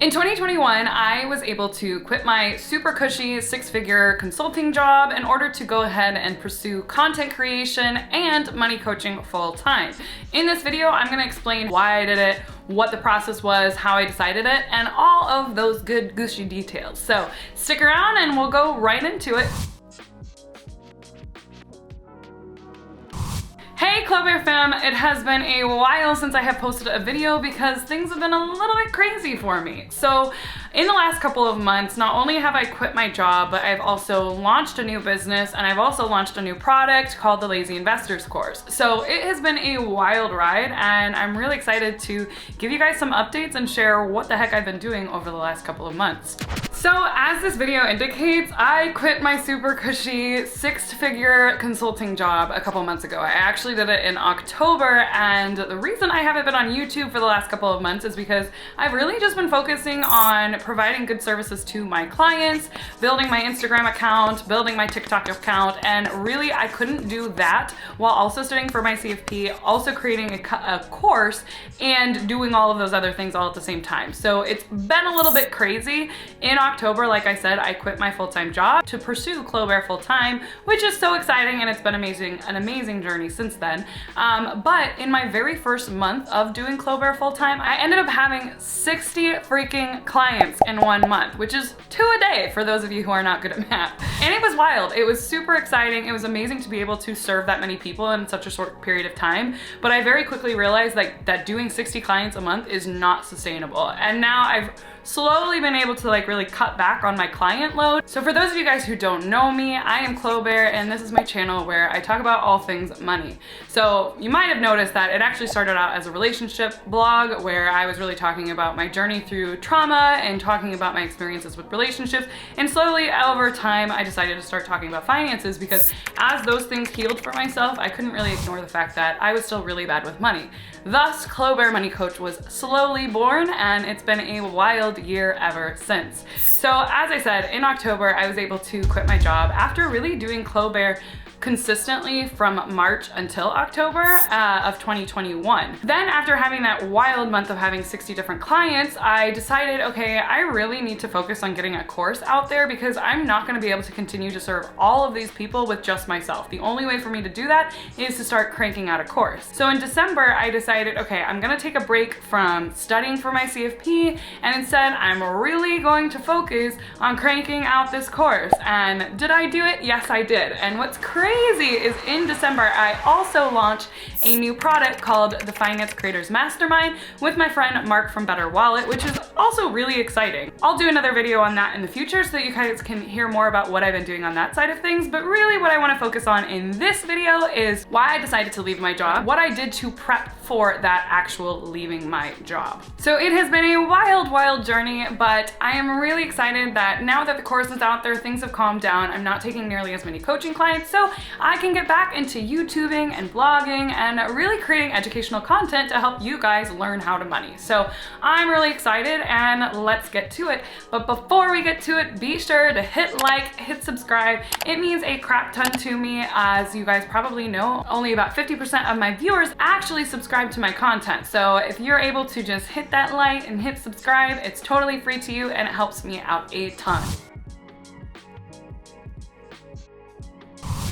In 2021, I was able to quit my super cushy six-figure consulting job in order to go ahead and pursue content creation and money coaching full-time. In this video, I'm going to explain why I did it, what the process was, how I decided it, and all of those good gushy details. So stick around and we'll go right into it. Hey Chloé fam, it has been a while since I have posted a video because things have been a little bit crazy for me. So in the last couple of months, not only have I quit my job, but I've also launched a new business and I've also launched a new product called the Lazy Investors course. So it has been a wild ride and I'm really excited to give you guys some updates and share what the heck I've been doing over the last couple of months. So as this video indicates, I quit my super cushy six-figure consulting job a couple months ago. I actually did it in October, and the reason I haven't been on YouTube for the last couple of months is because I've really just been focusing on providing good services to my clients, building my Instagram account, building my TikTok account, and really I couldn't do that while also studying for my CFP, also creating a course, and doing all of those other things all at the same time. So it's been a little bit crazy. In October, like I said, I quit my full-time job to pursue Chloé full-time, which is so exciting, and it's been an amazing journey since then. But in my very first month of doing Chloé full-time, I ended up having 60 freaking clients in 1 month, which is 2 a day for those of you who are not good at math. And it was wild. It was super exciting. It was amazing to be able to serve that many people in such a short period of time. But I very quickly realized that doing 60 clients a month is not sustainable. And now I've slowly been able to really cut back on my client load. So for those of you guys who don't know me, I am Chloé and this is my channel where I talk about all things money. So you might have noticed that it actually started out as a relationship blog where I was really talking about my journey through trauma and talking about my experiences with relationships. And slowly over time, I decided to start talking about finances because as those things healed for myself, I couldn't really ignore the fact that I was still really bad with money. Thus, Chloé Money Coach was slowly born, and it's been a wild year ever since. So as I said, in October, I was able to quit my job after really doing Chloé consistently from March until October of 2021. Then after having that wild month of having 60 different clients, I decided, okay, I really need to focus on getting a course out there because I'm not gonna be able to continue to serve all of these people with just myself. The only way for me to do that is to start cranking out a course. So in December, I decided, okay, I'm gonna take a break from studying for my CFP, and instead I'm really going to focus on cranking out this course. And did I do it? Yes, I did. And what's crazy is in December, I also launched a new product called the Finance Creators Mastermind with my friend Mark from Better Wallet, which is also really exciting. I'll do another video on that in the future so that you guys can hear more about what I've been doing on that side of things. But really what I want to focus on in this video is why I decided to leave my job, what I did to prep for that actual leaving my job. So it has been a wild journey, but I am really excited that now that the course is out there, things have calmed down. I'm not taking nearly as many coaching clients, so I can get back into YouTubing and blogging and really creating educational content to help you guys learn how to money. So I'm really excited and let's get to it. But before we get to it, be sure to hit like, hit subscribe. It means a crap ton to me. As you guys probably know, only about 50% of my viewers actually subscribe to my content. So if you're able to just hit that like and hit subscribe, it's totally free to you and it helps me out a ton.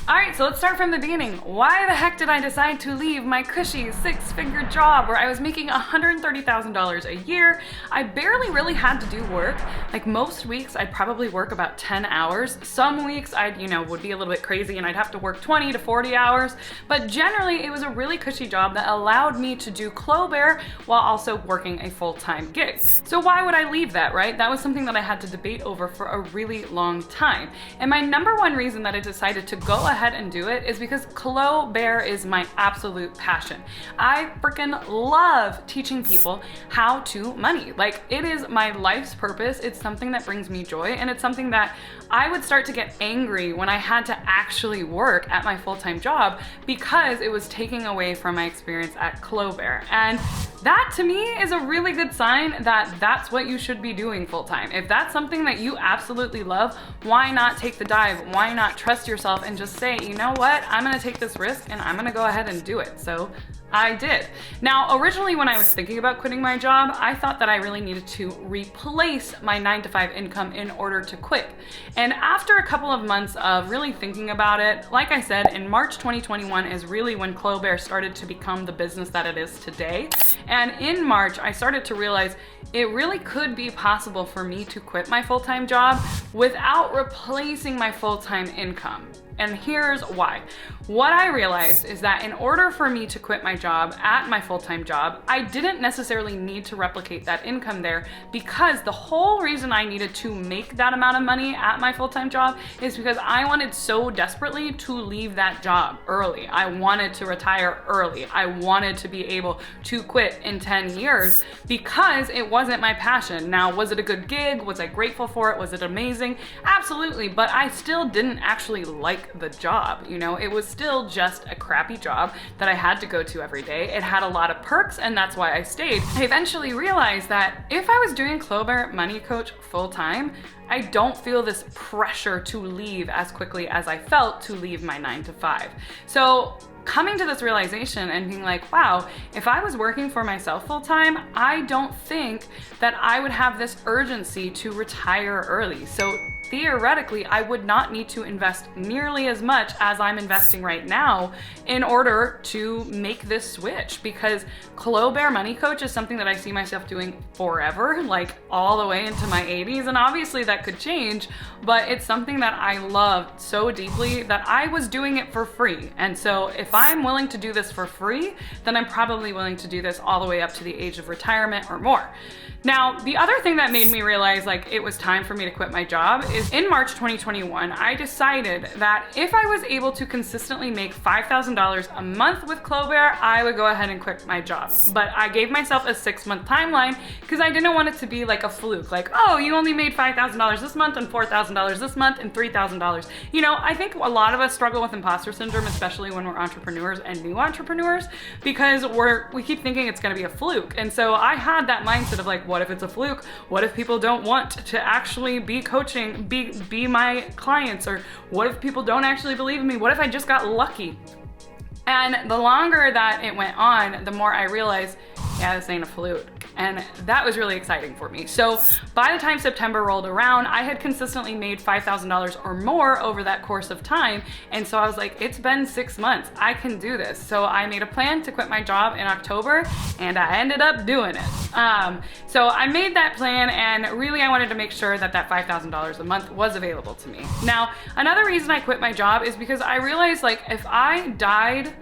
All right, so let's start from the beginning. Why the heck did I decide to leave my cushy six-figure job where I was making $130,000 a year? I barely really had to do work. Like most weeks, I'd probably work about 10 hours. Some weeks I'd, would be a little bit crazy and I'd have to work 20 to 40 hours. But generally, it was a really cushy job that allowed me to do Chloé while also working a full-time gig. So why would I leave that, right? That was something that I had to debate over for a really long time. And my number one reason that I decided to go ahead and do it is because Chloé is my absolute passion. I freaking love teaching people how to money. Like, it is my life's purpose. It's something that brings me joy, and it's something that I would start to get angry when I had to actually work at my full-time job because it was taking away from my experience at Chloé. And that to me is a really good sign that that's what you should be doing full-time. If that's something that you absolutely love, why not take the dive? Why not trust yourself and just say, you know what, I'm gonna take this risk and I'm gonna go ahead and do it. So I did. Now, originally when I was thinking about quitting my job, I thought that I really needed to replace my 9-to-5 income in order to quit. And after a couple of months of really thinking about it, like I said, in March 2021 is really when Chloé started to become the business that it is today. And in March, I started to realize it really could be possible for me to quit my full-time job without replacing my full-time income. And here's why. What I realized is that in order for me to quit my job at my full-time job, I didn't necessarily need to replicate that income there, because the whole reason I needed to make that amount of money at my full-time job is because I wanted so desperately to leave that job early. I wanted to retire early. I wanted to be able to quit in 10 years because it wasn't my passion. Now, was it a good gig? Was I grateful for it? Was it amazing? Absolutely, but I still didn't actually like the job. You know, it was still just a crappy job that I had to go to every day. It had a lot of perks, and that's why I stayed. I eventually realized that if I was doing Chloé Money Coach full time, I don't feel this pressure to leave as quickly as I felt to leave my 9-to-5. So coming to this realization and being like, wow, if I was working for myself full time, I don't think that I would have this urgency to retire early. So theoretically, I would not need to invest nearly as much as I'm investing right now in order to make this switch, because Chloé Money Coach is something that I see myself doing forever, like all the way into my 80s. And obviously that could change, but it's something that I love so deeply that I was doing it for free. And so if I'm willing to do this for free, then I'm probably willing to do this all the way up to the age of retirement or more. Now, the other thing that made me realize like it was time for me to quit my job is in March 2021, I decided that if I was able to consistently make $5,000 a month with Chloé, I would go ahead and quit my job. But I gave myself a 6-month timeline because I didn't want it to be like a fluke, like, oh, you only made $5,000 this month and $4,000 this month and $3,000. You know, I think a lot of us struggle with imposter syndrome, especially when we're entrepreneurs and new entrepreneurs, because we keep thinking it's gonna be a fluke. And so I had that mindset of like, what if it's a fluke? What if people don't want to actually be coaching, be my clients? Or what if people don't actually believe in me? What if I just got lucky? And the longer that it went on, the more I realized, yeah, this ain't a fluke. And that was really exciting for me. So by the time September rolled around, I had consistently made $5,000 or more over that course of time. And so I was like, it's been 6 months, I can do this. So I made a plan to quit my job in October, and I ended up doing it. So I made that plan, and really I wanted to make sure that that $5,000 a month was available to me. Now, another reason I quit my job is because I realized like if I died,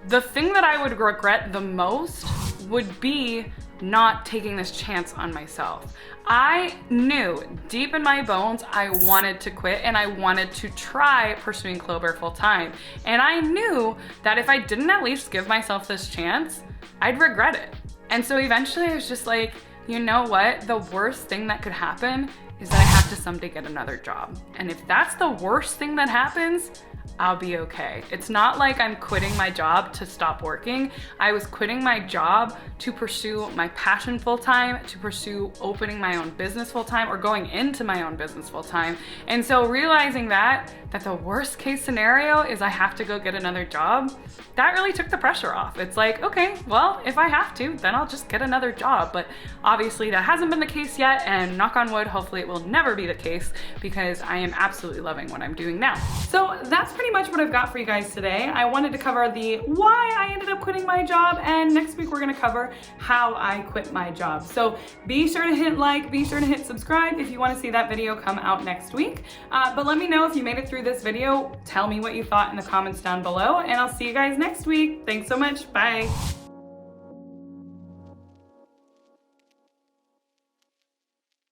the thing that I would regret the most would be not taking this chance on myself. I knew deep in my bones I wanted to quit, and I wanted to try pursuing Chloé full time. And I knew that if I didn't at least give myself this chance, I'd regret it. And so eventually I was just like, you know what? The worst thing that could happen is that I have to someday get another job. And if that's the worst thing that happens, I'll be okay. It's not like I'm quitting my job to stop working. I was quitting my job to pursue my passion full time, to pursue opening my own business full time, or going into my own business full time. And so realizing that the worst case scenario is I have to go get another job, that really took the pressure off. It's like, okay, well, if I have to, then I'll just get another job. But obviously that hasn't been the case yet, and knock on wood, hopefully it will never be the case, because I am absolutely loving what I'm doing now. So that's pretty much what I've got for you guys today. I wanted to cover the why I ended up quitting my job, and next week we're gonna cover how I quit my job. So be sure to hit like, be sure to hit subscribe if you wanna see that video come out next week. But let me know if you made it through this video. Tell me what you thought in the comments down below, and I'll see you guys next week. Thanks so much, bye.